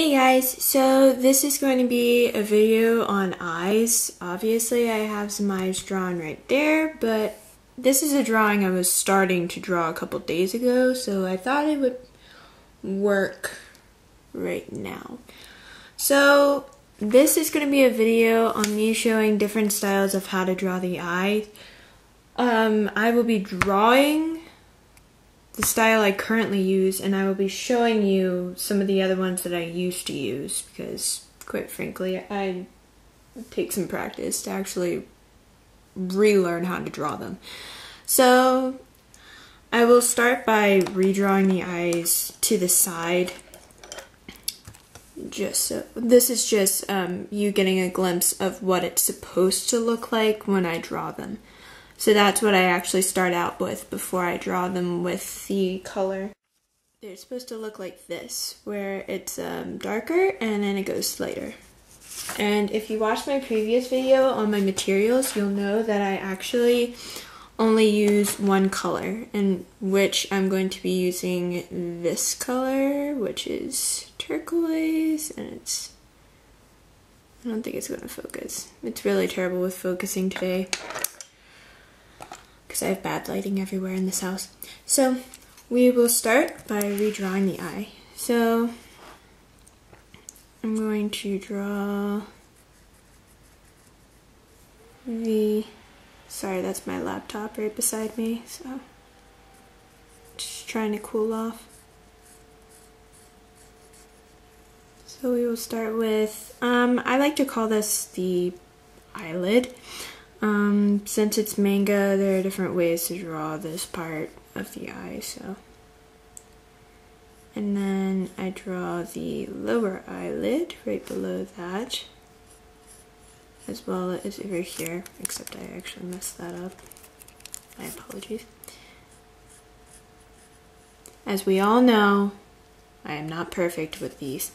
Hey guys, so this is going to be a video on eyes. Obviously I have some eyes drawn right there, but this is a drawing I was starting to draw a couple days ago, so I thought it would work right now. So this is going to be a video on me showing different styles of how to draw the eye. I will be drawing the style I currently use, and I will be showing you some of the other ones that I used to use because, quite frankly, I take some practice to actually relearn how to draw them. So I will start by redrawing the eyes to the side. This is just you getting a glimpse of what it's supposed to look like when I draw them. So that's what I actually start out with before I draw them with the color. They're supposed to look like this, where it's darker and then it goes lighter. And if you watched my previous video on my materials, you'll know that I actually only use one color, in which I'm going to be using this color, which is turquoise, and I don't think it's going to focus. It's really terrible with focusing today, because I have bad lighting everywhere in this house. So we will start by redrawing the eye. So I'm going to draw sorry, that's my laptop right beside me, so just trying to cool off. So we will start with, I like to call this the eyelid. Since it's manga, there are different ways to draw this part of the eye, so. And then I draw the lower eyelid right below that, as well as over here, except I actually messed that up. My apologies. As we all know, I am not perfect with these.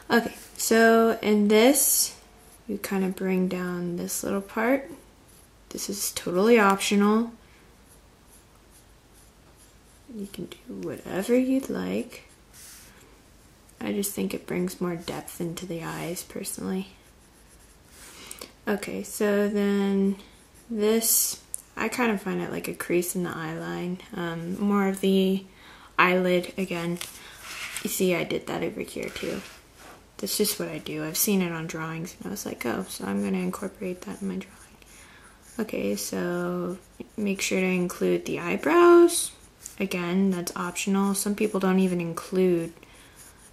Okay, so in this, you kind of bring down this little part. This is totally optional. You can do whatever you'd like. I just think it brings more depth into the eyes, personally. Okay, so then this, I kind of find it like a crease in the eye line. More of the eyelid again. You see, I did that over here too. That's just what I do. I've seen it on drawings and I was like, oh, so I'm going to incorporate that in my drawing. Okay, so make sure to include the eyebrows. Again, that's optional. Some people don't even include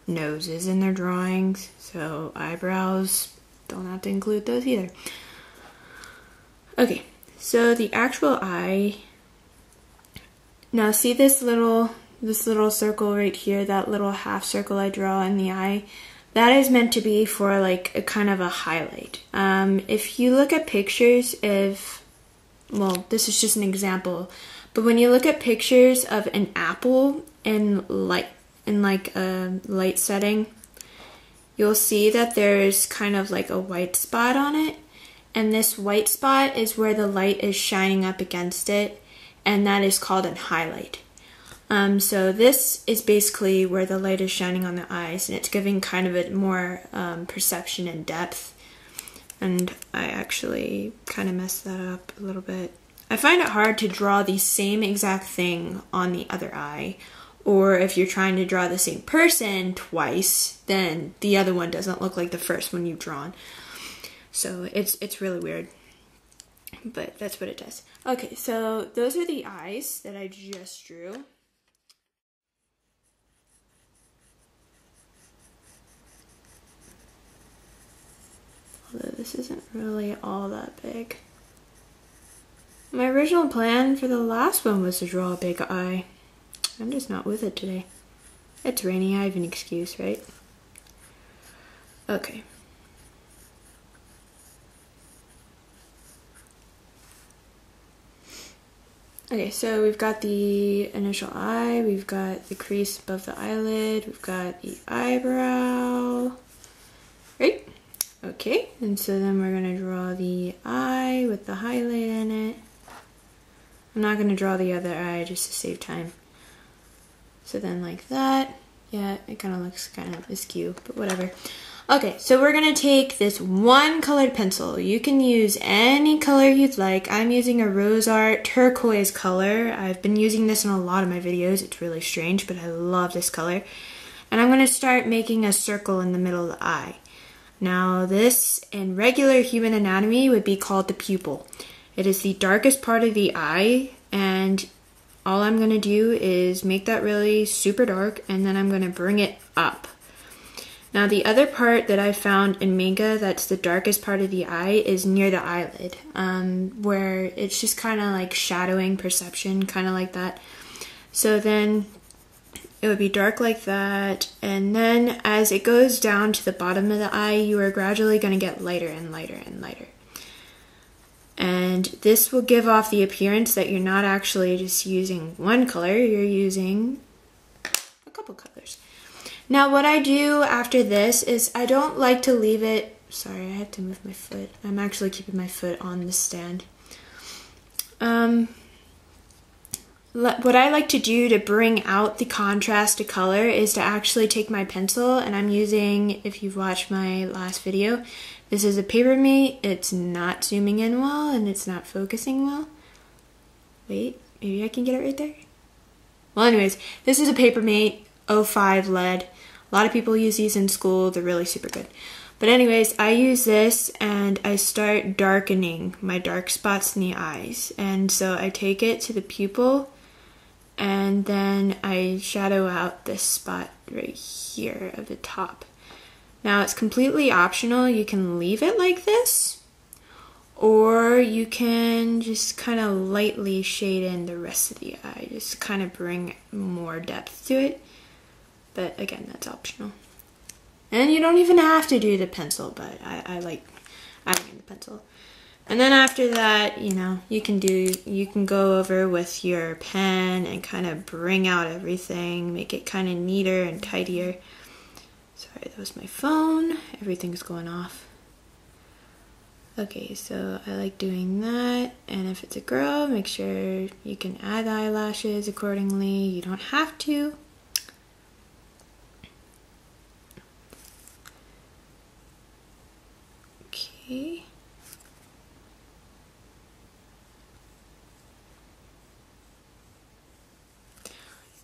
noses in their drawings, so eyebrows, don't have to include those either. Okay, so the actual eye. Now see this little circle right here, that little half circle I draw in the eye? That is meant to be for like a kind of a highlight. If you look at pictures well, this is just an example, but when you look at pictures of an apple in like a light setting, you'll see that there's kind of like a white spot on it, and this white spot is where the light is shining up against it, and that is called a highlight. So this is basically where the light is shining on the eyes, and it's giving kind of a more perception and depth. And I actually kind of messed that up a little bit. I find it hard to draw the same exact thing on the other eye, or if you're trying to draw the same person twice, then the other one doesn't look like the first one you've drawn. So it's really weird, but that's what it does. Okay, so those are the eyes that I just drew. Although this isn't really all that big. My original plan for the last one was to draw a big eye. I'm just not with it today. It's rainy, I have an excuse, right? Okay. Okay, so we've got the initial eye, we've got the crease above the eyelid, we've got the eyebrow, right? Okay, and so then we're going to draw the eye with the highlight in it. I'm not going to draw the other eye just to save time. So then like that, Yeah, it kind of looks kind of askew, but whatever. Okay, so we're gonna take this one colored pencil. You can use any color you'd like. I'm using a Rose Art turquoise color. I've been using this in a lot of my videos. It's really strange, but I love this color. And I'm gonna start making a circle in the middle of the eye. Now this, in regular human anatomy, would be called the pupil. It is the darkest part of the eye, and all I'm going to do is make that really super dark, and then I'm going to bring it up. Now the other part that I found in manga that's the darkest part of the eye is near the eyelid, where it's just kind of like shadowing perception, kind of like that. So then it would be dark like that, and then as it goes down to the bottom of the eye, you are gradually going to get lighter and lighter and lighter. And this will give off the appearance that you're not actually just using one color, you're using a couple colors. Now what I do after this is I don't like to leave it, sorry I had to move my foot, I'm actually keeping my foot on the stand. What I like to do to bring out the contrast to color is to actually take my pencil, and I'm using, if you've watched my last video, this is a Paper Mate. It's not zooming in well and it's not focusing well. Wait, maybe I can get it right there. Well anyways, this is a Paper Mate 05 lead. A lot of people use these in school. They're really super good. But anyways, I use this and I start darkening my dark spots in the eyes. And so I take it to the pupil and then I shadow out this spot right here at the top. Now it's completely optional. You can leave it like this, or you can just kind of lightly shade in the rest of the eye, just kind of bring more depth to it. But again, that's optional. And you don't even have to do the pencil, but I like adding the pencil. And then after that, you know, you can go over with your pen and kind of bring out everything, make it kind of neater and tidier. Sorry, that was my phone. Everything's going off. Okay, so I like doing that. And if it's a girl, make sure you can add the eyelashes accordingly. You don't have to. Okay.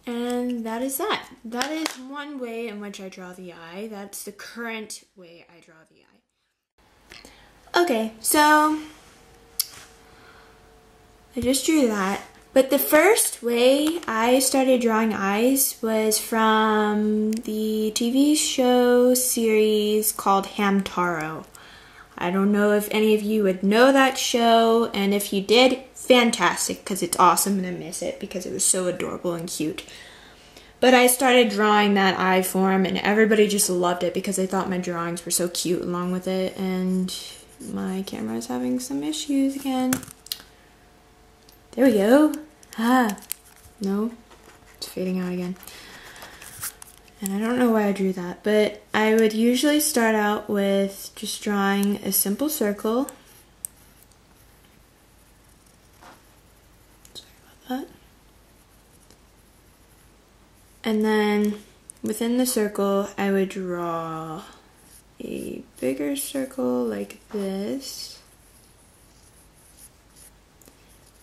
And that is that. That is one way in which I draw the eye. That's the current way I draw the eye. Okay, so I just drew that. But the first way I started drawing eyes was from the TV show series called Hamtaro. I don't know if any of you would know that show, and if you did, fantastic, because it's awesome and I miss it because it was so adorable and cute. But I started drawing that eye form and everybody just loved it because they thought my drawings were so cute along with it, and my camera is having some issues again. There we go. Ah, no, it's fading out again. And I don't know why I drew that, but I would usually start out with just drawing a simple circle. Sorry about that. And then within the circle, I would draw a bigger circle like this.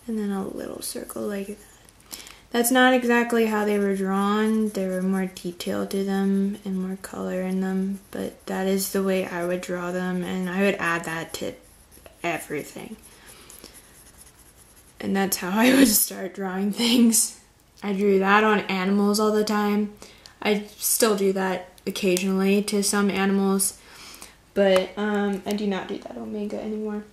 And then a little circle like that. That's not exactly how they were drawn. There were more detail to them and more color in them, but that is the way I would draw them, and I would add that to everything. And that's how I would start drawing things. I drew that on animals all the time. I still do that occasionally to some animals, but I do not do that on manga anymore.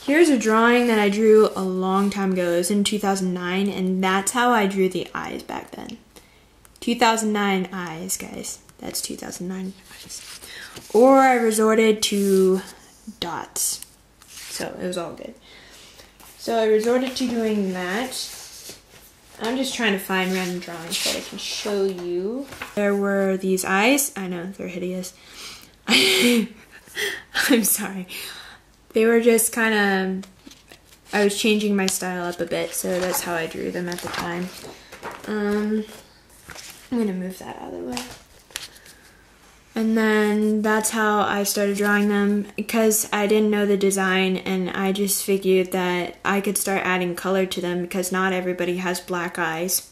Here's a drawing that I drew a long time ago. It was in 2009, and that's how I drew the eyes back then. 2009 eyes, guys. That's 2009 eyes. Or I resorted to dots. So it was all good. So I resorted to doing that. I'm just trying to find random drawings that I can show you. There were these eyes. I know, they're hideous. I'm sorry. They were just kind of, I was changing my style up a bit, so that's how I drew them at the time. I'm gonna move that out of the way. And then that's how I started drawing them, because I didn't know the design, and I just figured that I could start adding color to them because not everybody has black eyes.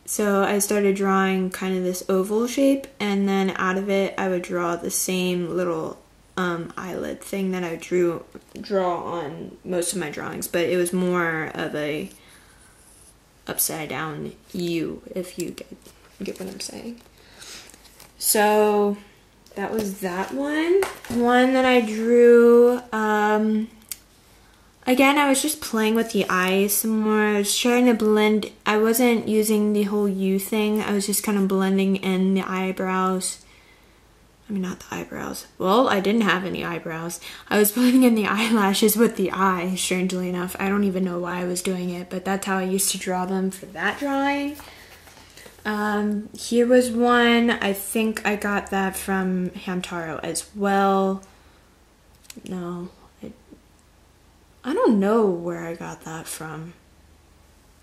So I started drawing kind of this oval shape, and then out of it I would draw the same little eyelid thing that I draw on most of my drawings, but it was more of a upside down U, if you get what I'm saying. So that was that one. One that I drew, again, I was just playing with the eyes some more. I was trying to blend. I wasn't using the whole U thing. I was just kind of blending in the eyebrows. I mean, not the eyebrows. Well, I didn't have any eyebrows. I was blending in the eyelashes with the eye, strangely enough. I don't even know why I was doing it, but that's how I used to draw them for that drawing. Here was one. I think I got that from Hamtaro as well. No, I don't know where I got that from.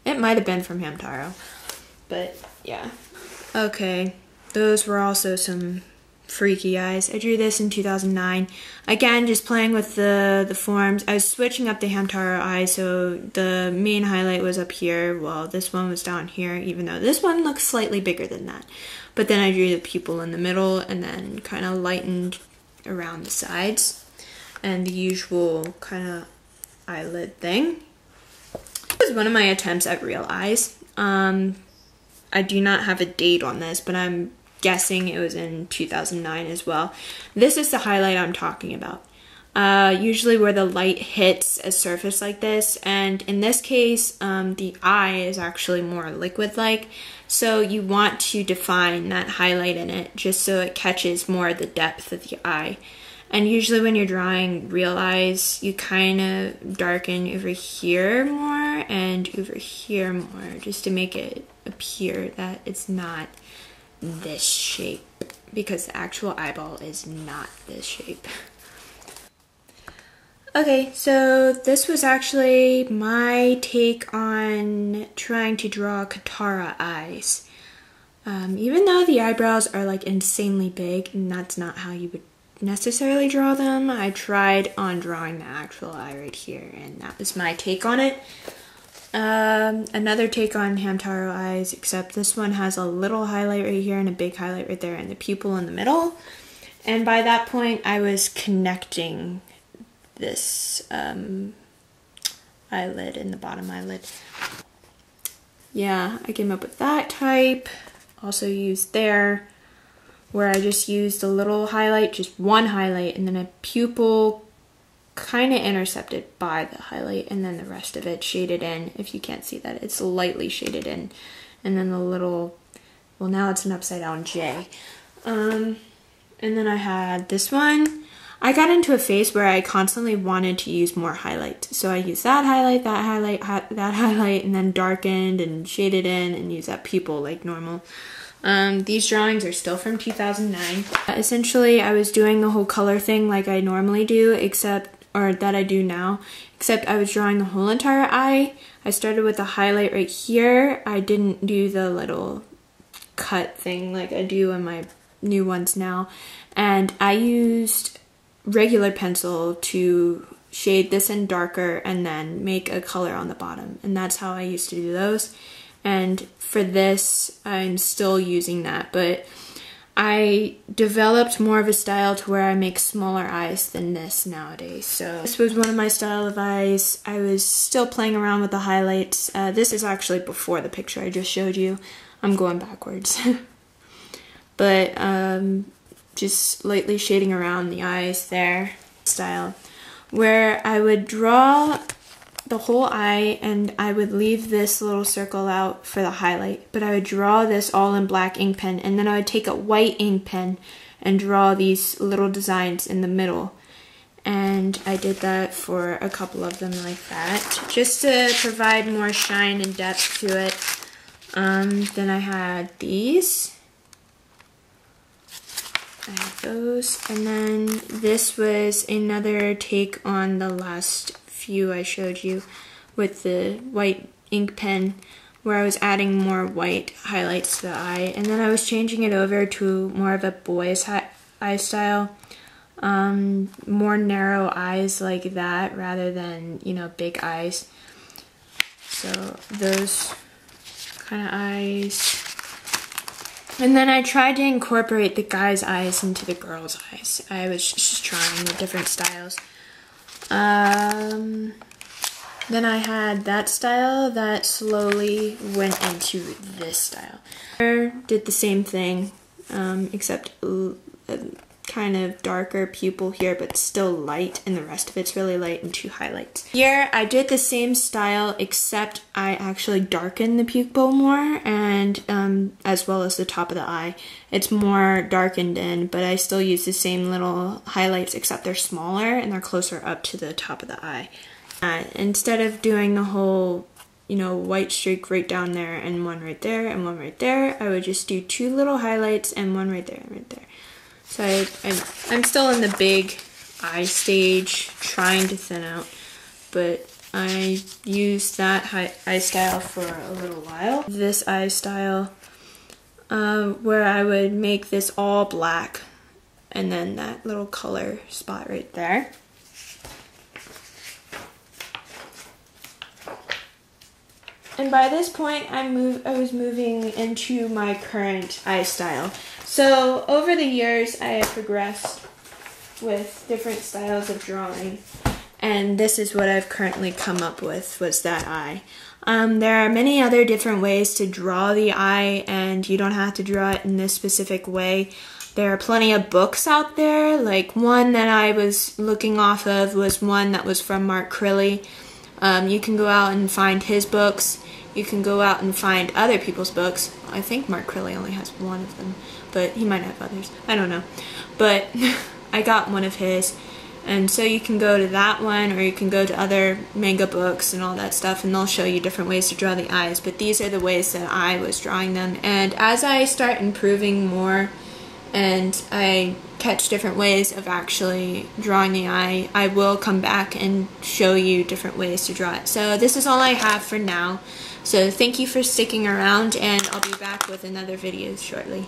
It might have been from Hamtaro, but yeah. Okay, those were also some freaky eyes. I drew this in 2009. Again, just playing with the forms. I was switching up the Hamtaro eye, so the main highlight was up here, while this one was down here, even though this one looks slightly bigger than that. But then I drew the pupil in the middle, and then kind of lightened around the sides, and the usual kind of eyelid thing. This was one of my attempts at real eyes. I do not have a date on this, but I'm guessing it was in 2009 as well. This is the highlight I'm talking about. Usually where the light hits a surface like this, and in this case the eye is actually more liquid-like, so you want to define that highlight in it just so it catches more of the depth of the eye. And usually when you're drawing real eyes, you kind of darken over here more and over here more, just to make it appear that it's not this shape, because the actual eyeball is not this shape. Okay, so this was actually my take on trying to draw Katara eyes. Even though the eyebrows are like insanely big, and that's not how you would necessarily draw them, I tried on drawing the actual eye right here, and that was my take on it. Another take on Hamtaro eyes, except this one has a little highlight right here and a big highlight right there and the pupil in the middle. And by that point I was connecting this eyelid and the bottom eyelid. Yeah, I came up with that type. Also used there, where I just used a little highlight, just one highlight, and then a pupil kind of intercepted by the highlight, and then the rest of it shaded in. If you can't see that, it's lightly shaded in. And then the little, well, now it's an upside down J. And then I had this one. I got into a phase where I constantly wanted to use more highlight, so I used that highlight, that highlight, and then darkened and shaded in and used that pupil like normal. These drawings are still from 2009. Essentially, I was doing the whole color thing like I normally do, or that I do now, except I was drawing the whole entire eye. I started with a highlight right here. I didn't do the little cut thing like I do in my new ones now. And I used regular pencil to shade this in darker and then make a color on the bottom. And that's how I used to do those. And for this, I'm still using that, but I developed more of a style to where I make smaller eyes than this nowadays. So this was one of my style of eyes. I was still playing around with the highlights. This is actually before the picture I just showed you. I'm going backwards. But just lightly shading around the eyes there. Style where I would draw the whole eye and I would leave this little circle out for the highlight, but I would draw this all in black ink pen, and then I would take a white ink pen and draw these little designs in the middle. And I did that for a couple of them like that, just to provide more shine and depth to it. Then I had these. I have those, and then this was another take on the last few I showed you with the white ink pen. where I was adding more white highlights to the eye, and then I was changing it over to more of a boy's eye style. More narrow eyes like that rather than, you know, big eyes. So those kind of eyes. And then I tried to incorporate the guy's eyes into the girl's eyes. I was just trying the different styles. Then I had that style that slowly went into this style. I did the same thing, except kind of darker pupil here, but still light, and the rest of it's really light and 2 highlights. Here I did the same style, except I actually darkened the pupil more, and as well as the top of the eye. It's more darkened in, but I still use the same little highlights, except they're smaller and they're closer up to the top of the eye. Instead of doing the whole, you know, white streak right down there and one right there and one right there, I would just do 2 little highlights and one right there and right there. So I'm still in the big eye stage, trying to thin out, but I used that eye style for a little while. This eye style, where I would make this all black, and then that little color spot right there. And by this point, I was moving into my current eye style. So over the years, I have progressed with different styles of drawing, and this is what I've currently come up with, was that eye. There are many other different ways to draw the eye, and you don't have to draw it in this specific way. There are plenty of books out there. Like one that I was looking off of was one that was from Mark Crilly. You can go out and find his books. You can go out and find other people's books. I think Mark Crilly only has one of them, but he might have others. I don't know. But I got one of his. And so you can go to that one, or you can go to other manga books and all that stuff, and they'll show you different ways to draw the eyes. But these are the ways that I was drawing them. And as I start improving more and I catch different ways of actually drawing the eye, I will come back and show you different ways to draw it. So this is all I have for now. So thank you for sticking around, and I'll be back with another video shortly.